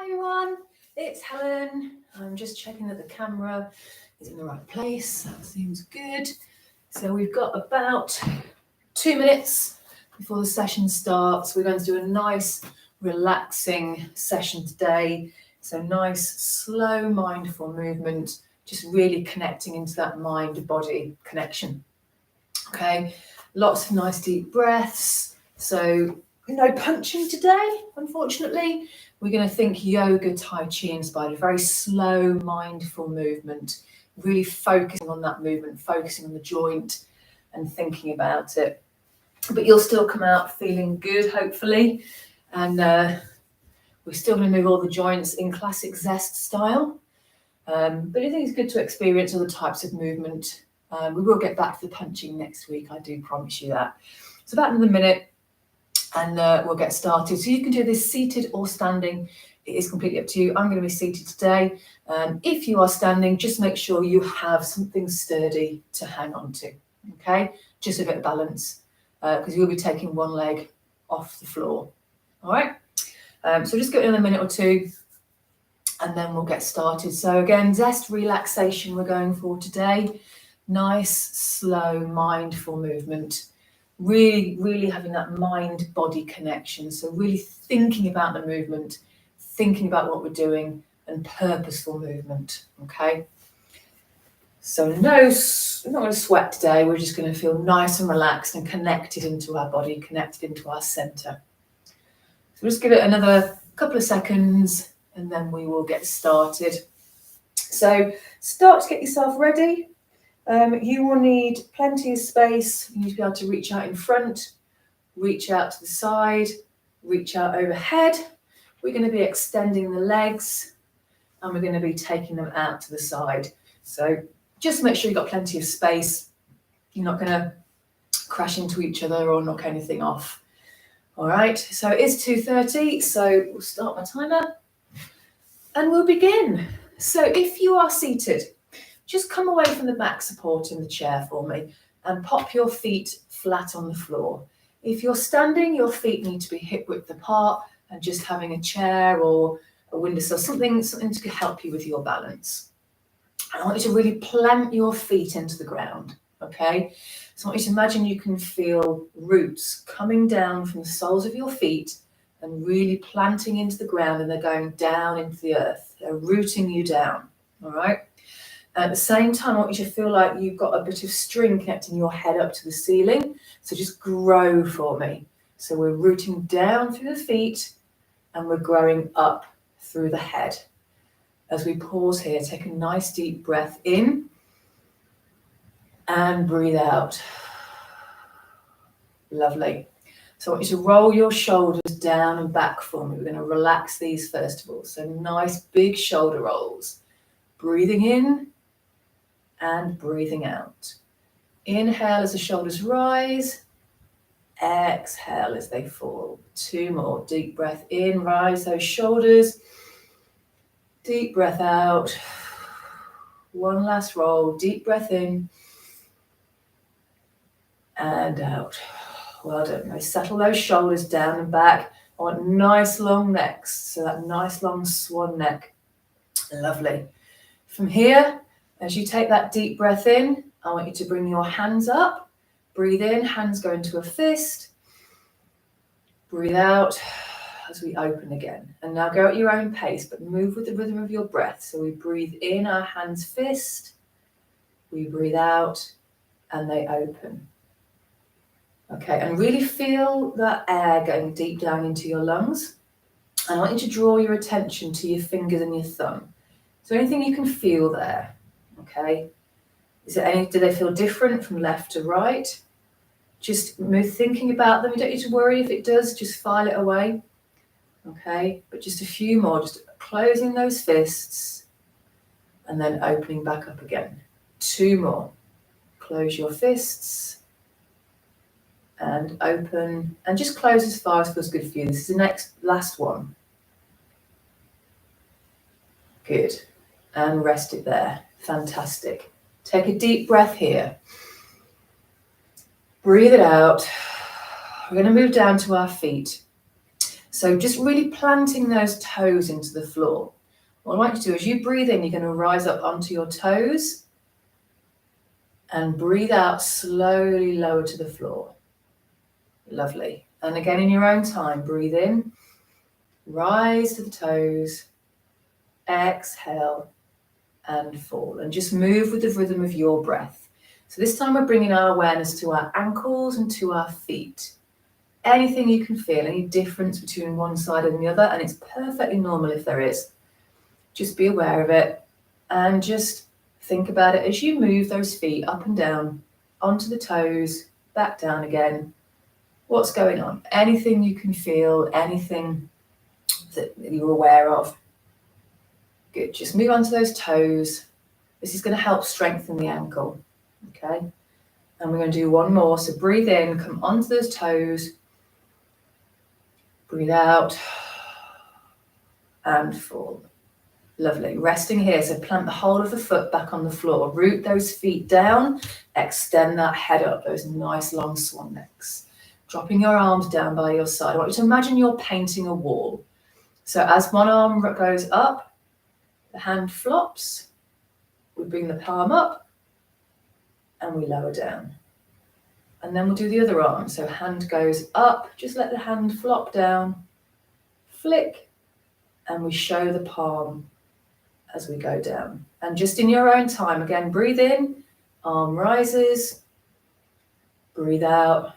Hi everyone, it's Helen. I'm just checking that the camera is in the right place. That seems good. So we've got about 2 minutes before the session starts. We're going to do a nice relaxing session today. So nice, slow, mindful movement, just really connecting into that mind-body connection. Okay, lots of nice deep breaths. So no punching today, unfortunately. We're going to think yoga, tai chi inspired, a very slow, mindful movement, really focusing on that movement, focusing on the joint and thinking about it. But you'll still come out feeling good, hopefully. And we're still going to move all the joints in classic Zest style. But I think it's good to experience other types of movement. We will get back to the punching next week, I do promise you that. It's about another minute and we'll get started. So you can do this seated or standing. It is completely up to you. I'm going to be seated today. If you are standing, just make sure you have something sturdy to hang on to, okay? Just a bit of balance, because you'll be taking one leg off the floor, all right? So just give it in a minute or two, and then we'll get started. So again, Zest Relaxation we're going for today. Nice, slow, mindful movement. Really having that mind-body connection. So really thinking about the movement, thinking about what we're doing, and purposeful movement, okay? So we're not going to sweat today. We're just going to feel nice and relaxed and connected into our body, connected into our center. So just give it another couple of seconds and then we will get started. So start to get yourself ready. You will need plenty of space. You need to be able to reach out in front, reach out to the side, reach out overhead. We're going to be extending the legs and we're going to be taking them out to the side. So just make sure you've got plenty of space. You're not going to crash into each other or knock anything off. All right, so it is 2:30, so we'll start my timer and we'll begin. So if you are seated, just come away from the back support in the chair for me and pop your feet flat on the floor. If you're standing, your feet need to be hip width apart and just having a chair or a windowsill, something to help you with your balance. I want you to really plant your feet into the ground, okay? So I want you to imagine you can feel roots coming down from the soles of your feet and really planting into the ground, and they're going down into the earth. They're rooting you down, all right? At the same time, I want you to feel like you've got a bit of string connecting your head up to the ceiling. So just grow for me. So we're rooting down through the feet and we're growing up through the head. As we pause here, take a nice deep breath in and breathe out. Lovely. So I want you to roll your shoulders down and back for me. We're going to relax these first of all. So nice big shoulder rolls. Breathing in and breathing out. Inhale as the shoulders rise. Exhale as they fall. 2 more. Deep breath in, rise those shoulders. Deep breath out. 1 last roll. Deep breath in and out. Well done. Now settle those shoulders down and back. I want nice long necks. So that nice long swan neck. Lovely. From here, as you take that deep breath in, I want you to bring your hands up. Breathe in, hands go into a fist. Breathe out as we open again. And now go at your own pace, but move with the rhythm of your breath. So we breathe in, our hands fist. We breathe out and they open. Okay, and really feel that air going deep down into your lungs. And I want you to draw your attention to your fingers and your thumb. So anything you can feel there, okay? Do they feel different from left to right? Just move thinking about them. You don't need to worry if it does, just file it away. Okay, but just a few more, just closing those fists and then opening back up again. 2 more. Close your fists and open and just close as far as feels good for you. This is the last one. Good. And rest it there. Fantastic. Take a deep breath here. Breathe it out. We're going to move down to our feet. So just really planting those toes into the floor. What I want you to do is you breathe in, you're going to rise up onto your toes and breathe out, slowly lower to the floor. Lovely. And again, in your own time, breathe in, rise to the toes, exhale and fall. And just move with the rhythm of your breath. So this time we're bringing our awareness to our ankles and to our feet. Anything you can feel, any difference between one side and the other, and it's perfectly normal if there is. Just be aware of it and just think about it as you move those feet up and down, onto the toes, back down again. What's going on? Anything you can feel, anything that you're aware of. Good, just move onto those toes. This is going to help strengthen the ankle, okay? And we're going to do one more. So breathe in, come onto those toes, breathe out, and fall. Lovely. Resting here, so plant the whole of the foot back on the floor. Root those feet down, extend that head up, those nice long swan necks. Dropping your arms down by your side. I want you to imagine you're painting a wall. So as one arm goes up, the hand flops, we bring the palm up, and we lower down. And then we'll do the other arm. So hand goes up, just let the hand flop down, flick, and we show the palm as we go down. And just in your own time, again, breathe in, arm rises, breathe out,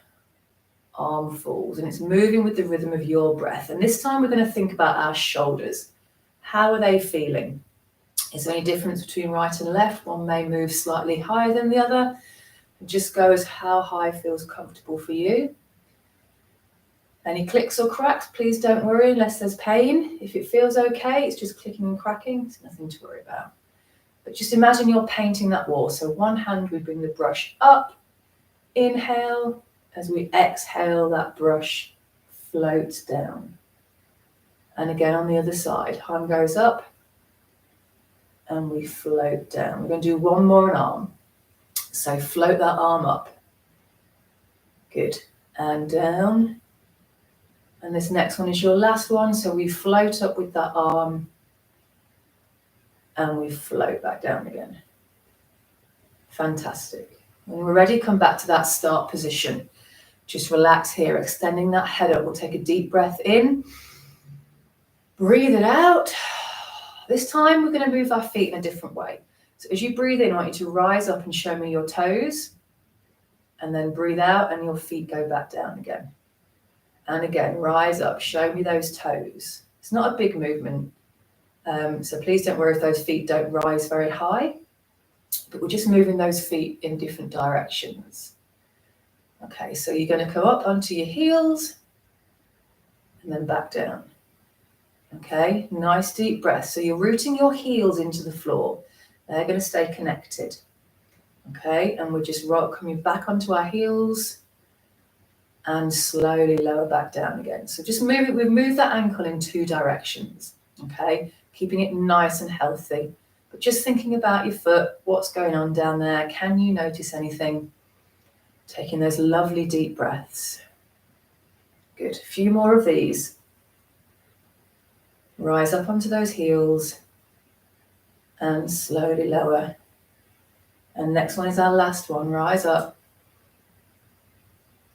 arm falls. And it's moving with the rhythm of your breath. And this time we're going to think about our shoulders. How are they feeling? Is there any difference between right and left? One may move slightly higher than the other. Just go as how high feels comfortable for you. Any clicks or cracks, please don't worry unless there's pain. If it feels okay, it's just clicking and cracking. It's nothing to worry about. But just imagine you're painting that wall. So one hand, we bring the brush up. Inhale. As we exhale, that brush floats down. And again on the other side, hand goes up and we float down. We're going to do one more arm. So float that arm up. Good. And down. And this next one is your last one. So we float up with that arm and we float back down again. Fantastic. When we're ready, come back to that start position. Just relax here, extending that head up. We'll take a deep breath in. Breathe it out. This time we're going to move our feet in a different way. So as you breathe in, I want you to rise up and show me your toes. And then breathe out and your feet go back down again. And again, rise up, show me those toes. It's not a big movement. So please don't worry if those feet don't rise very high. But we're just moving those feet in different directions. Okay, so you're going to come up onto your heels and then back down. Okay, nice deep breath. So you're rooting your heels into the floor. They're going to stay connected. Okay, and we're just coming back onto our heels and slowly lower back down again. So just move it. We've moved that ankle in two directions. Okay, keeping it nice and healthy. But just thinking about your foot, what's going on down there? Can you notice anything? Taking those lovely deep breaths. Good. A few more of these. Rise up onto those heels and slowly lower. And next one is our last one. Rise up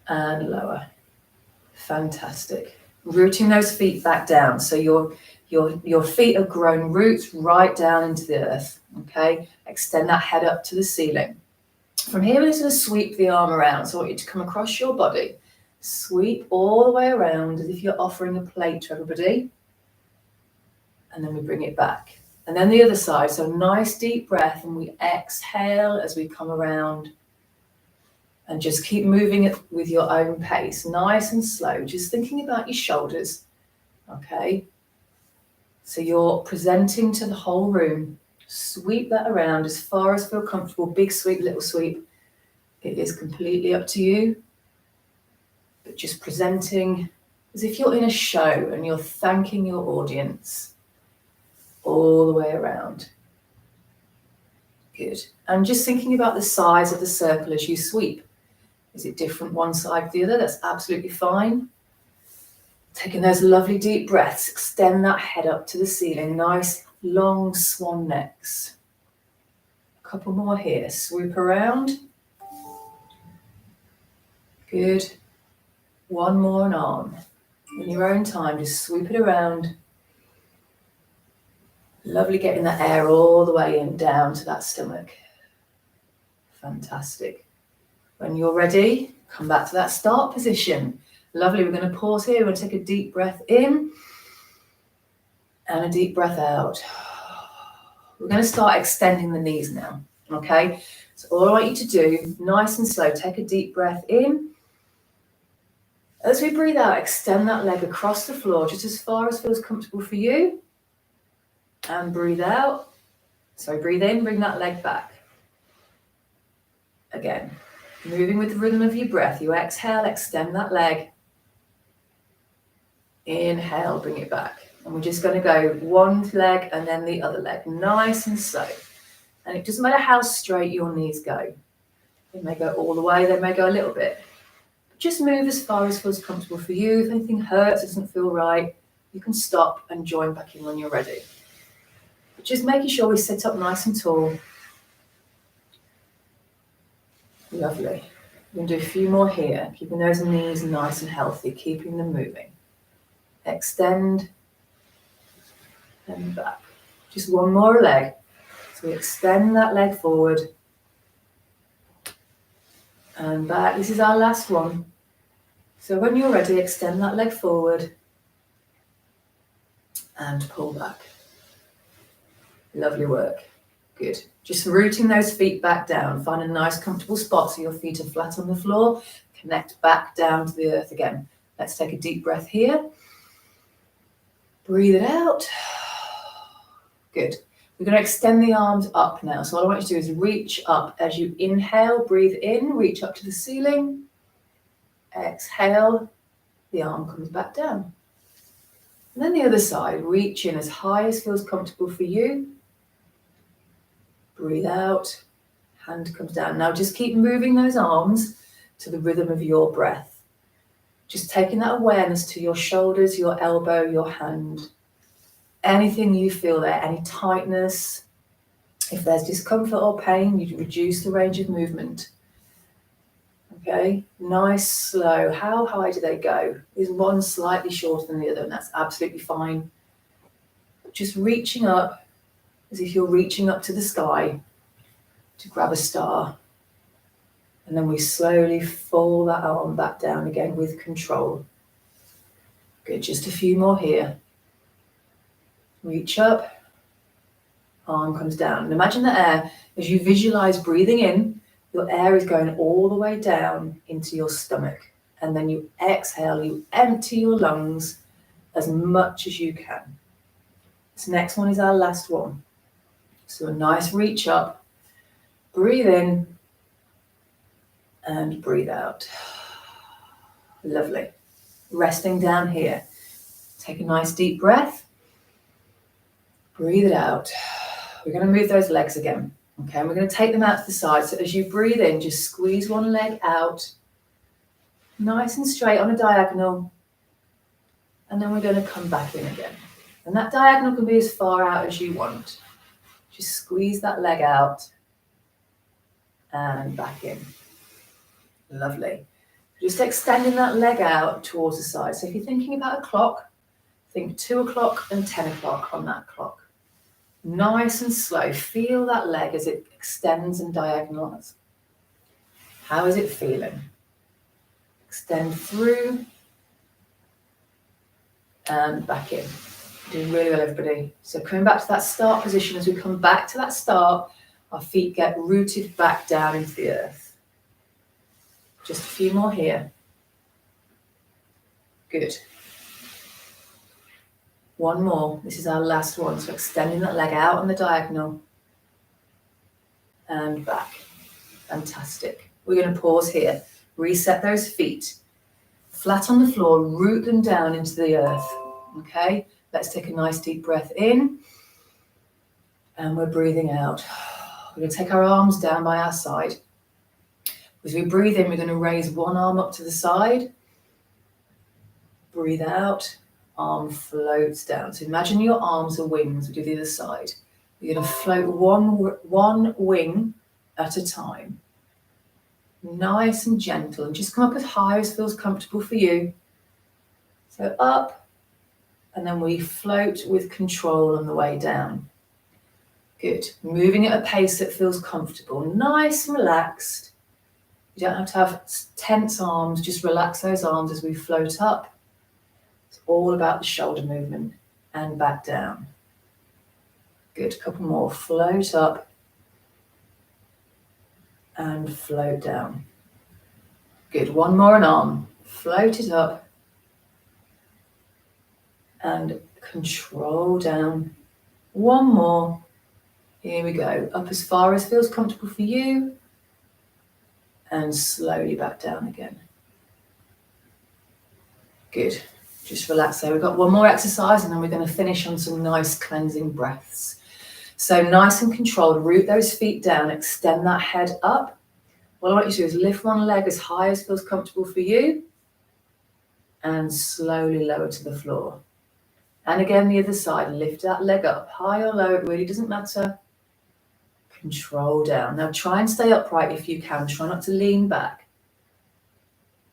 and lower. Fantastic. Rooting those feet back down. So your feet have grown roots right down into the earth. Okay. Extend that head up to the ceiling. From here, we're just going to sweep the arm around. So I want you to come across your body. Sweep all the way around as if you're offering a plate to everybody. And then we bring it back. And then the other side. So nice deep breath. And we exhale as we come around. And just keep moving it with your own pace. Nice and slow. Just thinking about your shoulders. Okay. So you're presenting to the whole room. Sweep that around as far as feel comfortable. Big sweep, little sweep. It is completely up to you. But just presenting as if you're in a show and you're thanking your audience all the way around. Good. And just thinking about the size of the circle as you sweep. Is it different one side to the other? That's absolutely fine. Taking those lovely deep breaths, extend that head up to the ceiling. Nice long swan necks. A couple more here. Swoop around. Good. One more an arm. In your own time, just swoop it around. Lovely getting that air all the way in, down to that stomach. Fantastic. When you're ready, come back to that start position. Lovely, we're going to pause here. We're going to take a deep breath in and a deep breath out. We're going to start extending the knees now, okay? So all I want you to do, nice and slow, take a deep breath in. As we breathe out, extend that leg across the floor just as far as feels comfortable for you. And breathe out. So breathe in, bring that leg back. Again, moving with the rhythm of your breath. You exhale, extend that leg. Inhale, bring it back. And we're just going to go one leg and then the other leg, nice and slow. And it doesn't matter how straight your knees go. They may go all the way, they may go a little bit. Just move as far as feels comfortable for you. If anything hurts, doesn't feel right, you can stop and join back in when you're ready. But just making sure we sit up nice and tall. Lovely. We're going to do a few more here, keeping those knees nice and healthy, keeping them moving. Extend and back. Just one more leg. So we extend that leg forward and back. This is our last one. So when you're ready, extend that leg forward and pull back. Lovely work. Good. Just rooting those feet back down. Find a nice comfortable spot so your feet are flat on the floor. Connect back down to the earth again. Let's take a deep breath here. Breathe it out. Good. We're going to extend the arms up now. So what I want you to do is reach up as you inhale, breathe in, reach up to the ceiling. Exhale, the arm comes back down. And then the other side, reach in as high as feels comfortable for you. Breathe out, hand comes down. Now just keep moving those arms to the rhythm of your breath. Just taking that awareness to your shoulders, your elbow, your hand. Anything you feel there, any tightness. If there's discomfort or pain, you reduce the range of movement. Okay, nice, slow. How high do they go? Is one slightly shorter than the other, and that's absolutely fine. Just reaching up as if you're reaching up to the sky to grab a star. And then we slowly fall that arm back down again with control. Good, just a few more here. Reach up, arm comes down. And imagine the air, as you visualize breathing in, your air is going all the way down into your stomach. And then you exhale, you empty your lungs as much as you can. This next one is our last one. So a nice reach up, breathe in and breathe out. Lovely. Resting down here. Take a nice deep breath. Breathe it out. We're going to move those legs again. Okay, and we're going to take them out to the side. So as you breathe in, just squeeze one leg out. Nice and straight on a diagonal. And then we're going to come back in again. And that diagonal can be as far out as you want. Just squeeze that leg out. And back in. Lovely. Just extending that leg out towards the side. So if you're thinking about a clock, think 2 o'clock and 10 o'clock on that clock. Nice and slow. Feel that leg as it extends and diagonalizes. How is it feeling? Extend through and back in. Doing really well, everybody. So coming back to that start position, as we come back to that start, our feet get rooted back down into the earth. Just a few more here. Good. One more. This is our last one. So extending that leg out on the diagonal and back. Fantastic. We're going to pause here. Reset those feet. Flat on the floor, root them down into the earth. Okay? Let's take a nice deep breath in. And we're breathing out. We're going to take our arms down by our side. As we breathe in, we're going to raise one arm up to the side. Breathe out, arm floats down. So imagine your arms are wings. We do the other side. You're going to float one wing at a time. Nice and gentle, and just come up as high as feels comfortable for you. So up, and then we float with control on the way down. Good. Moving at a pace that feels comfortable, nice and relaxed. You don't have to have tense arms, just relax those arms as we float up. It's all about the shoulder movement and back down. Good. A couple more. Float up and float down. Good. One more an arm. Float it up and control down. One more. Here we go. Up as far as feels comfortable for you and slowly back down again. Good. Just relax there. We've got one more exercise and then we're going to finish on some nice cleansing breaths. So nice and controlled. Root those feet down. Extend that head up. What I want you to do is lift one leg as high as feels comfortable for you and slowly lower to the floor. And again, the other side, lift that leg up, high or low, it really doesn't matter. Control down. Now try and stay upright if you can. Try not to lean back.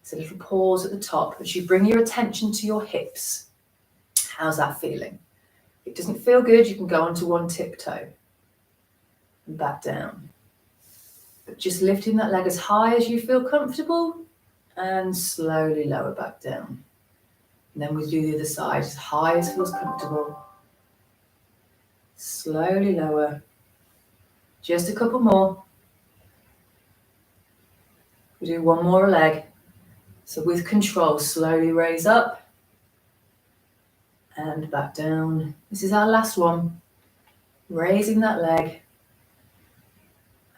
It's a little pause at the top as you bring your attention to your hips. How's that feeling? If it doesn't feel good, you can go onto one tiptoe and back down. But just lifting that leg as high as you feel comfortable and slowly lower back down. And then we do the other side as high as feels comfortable. Slowly lower. Just a couple more. We do one more leg. So with control, slowly raise up and back down. This is our last one. Raising that leg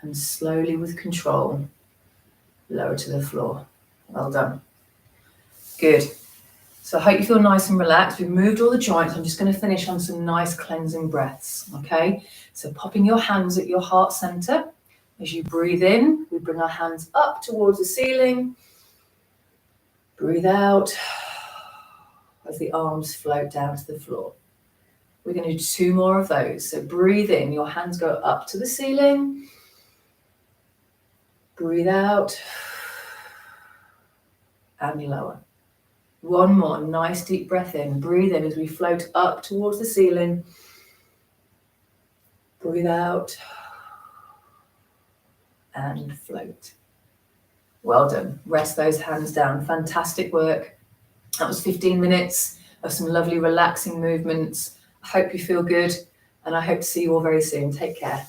and slowly with control, lower to the floor. Well done. Good. So I hope you feel nice and relaxed. We've moved all the joints. I'm just going to finish on some nice cleansing breaths, okay? So popping your hands at your heart center. As you breathe in, we bring our hands up towards the ceiling. Breathe out as the arms float down to the floor. We're going to do 2 more of those. So breathe in, your hands go up to the ceiling. Breathe out and lower. One more nice deep breath in. Breathe in as we float up towards the ceiling. Breathe out and float. Well done. Rest those hands down. Fantastic work. That was 15 minutes of some lovely relaxing movements. I hope you feel good and I hope to see you all very soon. Take care.